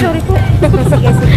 sorry po. Sige, sige.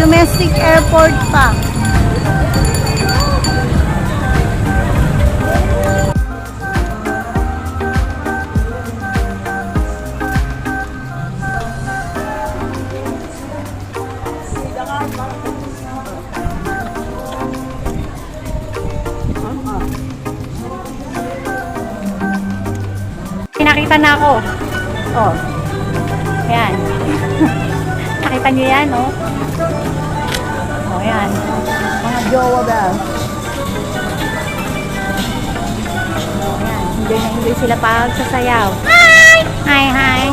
Domestic airport pa. Nakita na ako. Oh. Ayan. Nakita niyo yan, oh. Ayan, mga jowa ba? Ayan, hindi sila pagsasayaw. Hi! Hi, hi!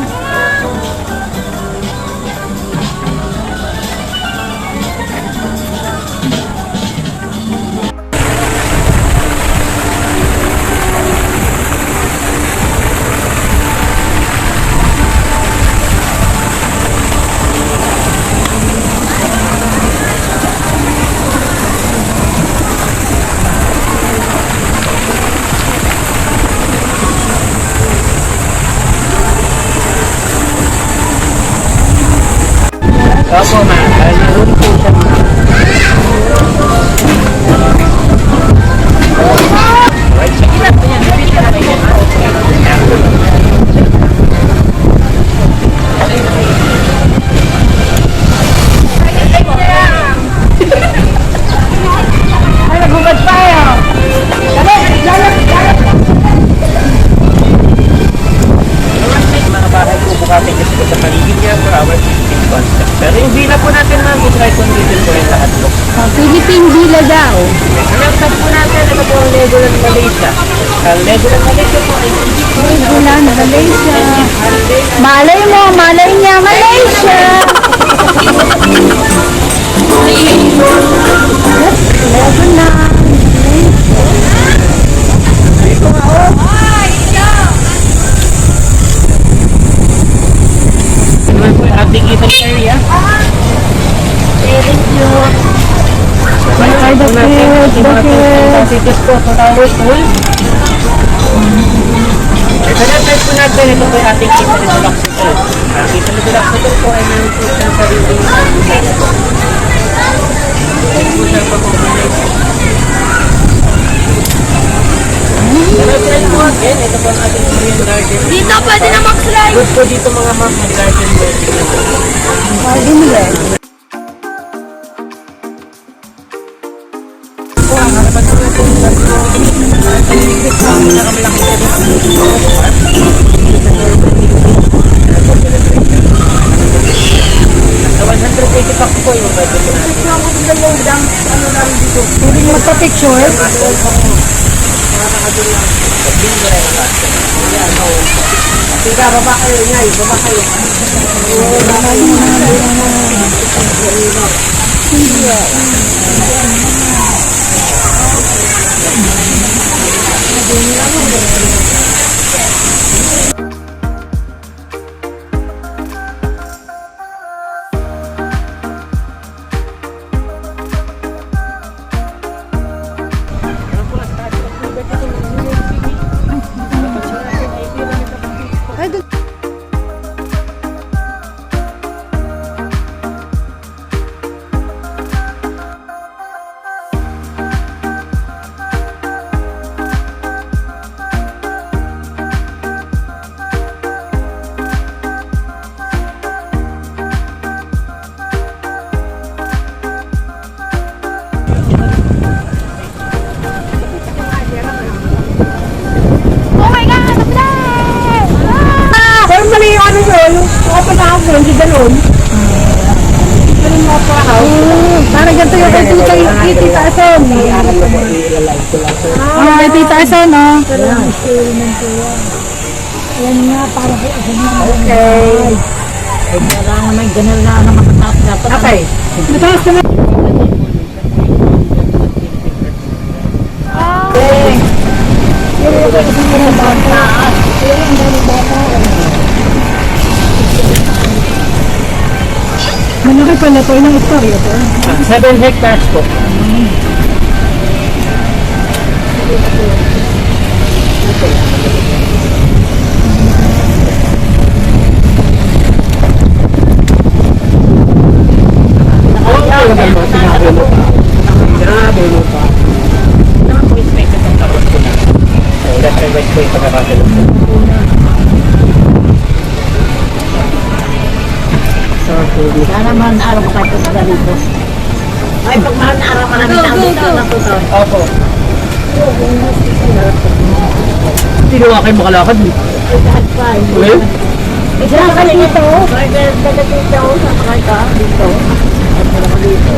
Opo, ma'am. Naroon po siya, ma'am. Right, sige lang po yan. Repeat ka natin yan. Ay, nagugad pa yun. Mga bahay po bukating kasi sa paligid niya for our existing concept. Pero yung villa po natin, ma'am, is right condition po rin lahat po. Philippine Villa daw. Ang top po natin, ito po ang Legoland Malaysia. Ang Legoland Malaysia po ay Legoland Malaysia. Malay mo, malay niya, Malaysia. Legoland. dito nga, oh. Ito po yung ating eating area. Very cute. Ay, the cities po sa Tower School. Ito na, test po natin. Ito po yung ating Kita Little Hospital. Ang Kita Little Hospital po ay meron po siyang sariling design. Ito po siya pag-organize. Ito po again. Ito po ang ating Korean garden. Dito pwede na mag-slide. Good po dito mga ma'am, may garden wedding. Garden wedding. Pwede magpa-picture? Tiga, baba kayo niya, baba kayo. hindi ganun. Ganun mga pahaw. Parang ganito yung kay Tita Ason. Kay Tita Ason, oh. Yan nga, para kay Ason na. Okay. Kailangan may ganun na makatap dapat. Okay. Mataas ka na. Malaki pala ito. Ilang hektarya ito? 7 hectares po. Grabe mo pa. Naman po expected ang karoon ko na. So, left and right po yung pagkakasalo ko. So, sana man araw ka ito sa dito. Ay, pag mahal na araw ka namin sa dito. Opo. Tinuwa kayo makalakad eh. Well, Isa ka dito. Dagat dito. Sakay ka dito. At wala ka dito.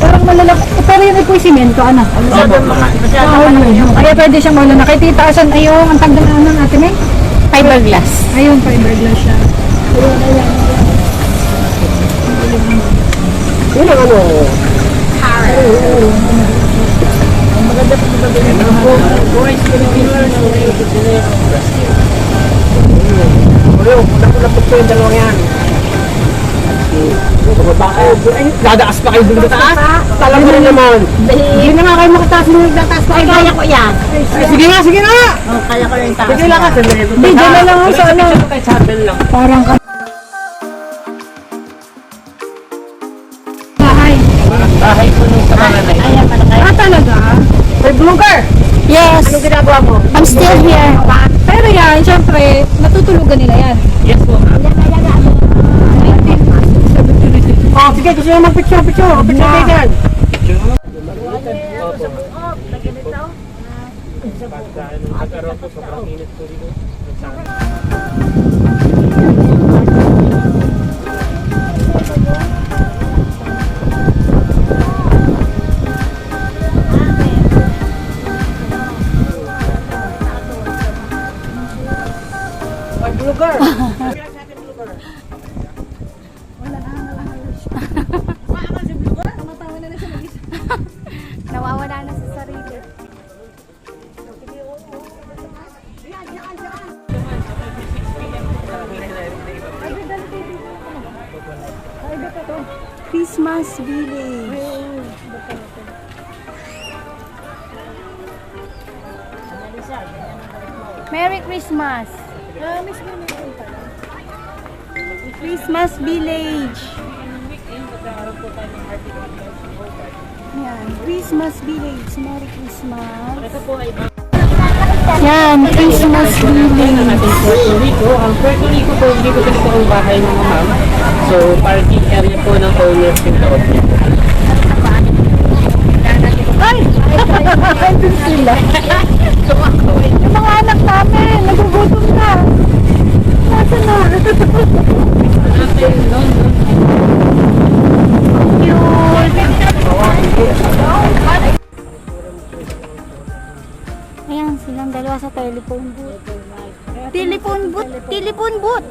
Parang malalaki. Pero yun ay po yung simento, ano? Kaya pwede siyang maulana. Kay Tita Ason, ayun, ang tagdang ng ate May? Fiberglass. Ayun, fiberglass siya. Yun ang ano. Wala po yung dalawang yan. Dadaas pa kayo dun taas? Tala mo rin naman. Hindi na nga kayo makataas mo. Nagtataas pa. Ay, kaya ko yan. Sige nga, sige nga! Oh, kaya ko rin taas. Sige lang ka. Hindi, dyan na lang ako sa ano. Parang ka. Bahay. Bahay po nung sa mga na Ayan, malaki. Ah, talaga? May bunker. Yes. Ano ginagawa mo? I'm still here. Pero yan, syempre, natutulugan nila yan. Yes po. Oh, sige, gusto nyo mag-picture. Picture kayo dyan. Pagka nung nag-araw po, sobrang init po dito. Mag-bunker. Nawawala na sa sarili. Christmas Village. Merry Christmas. Christmas Village. Yan, Christmas Village. Merry Christmas. Yan, Christmas Village. Puerto Rico. Ang Puerto Rico po, hindi ko ganito ang bahay ng ma'am. So, parking area po ng owners yung loob nito. Ay! Andun sila. Yung mga anak namin, nagugutom na. Nasaan na? Ayan, silang dalawa sa telephone booth. Telephone booth! Telephone booth!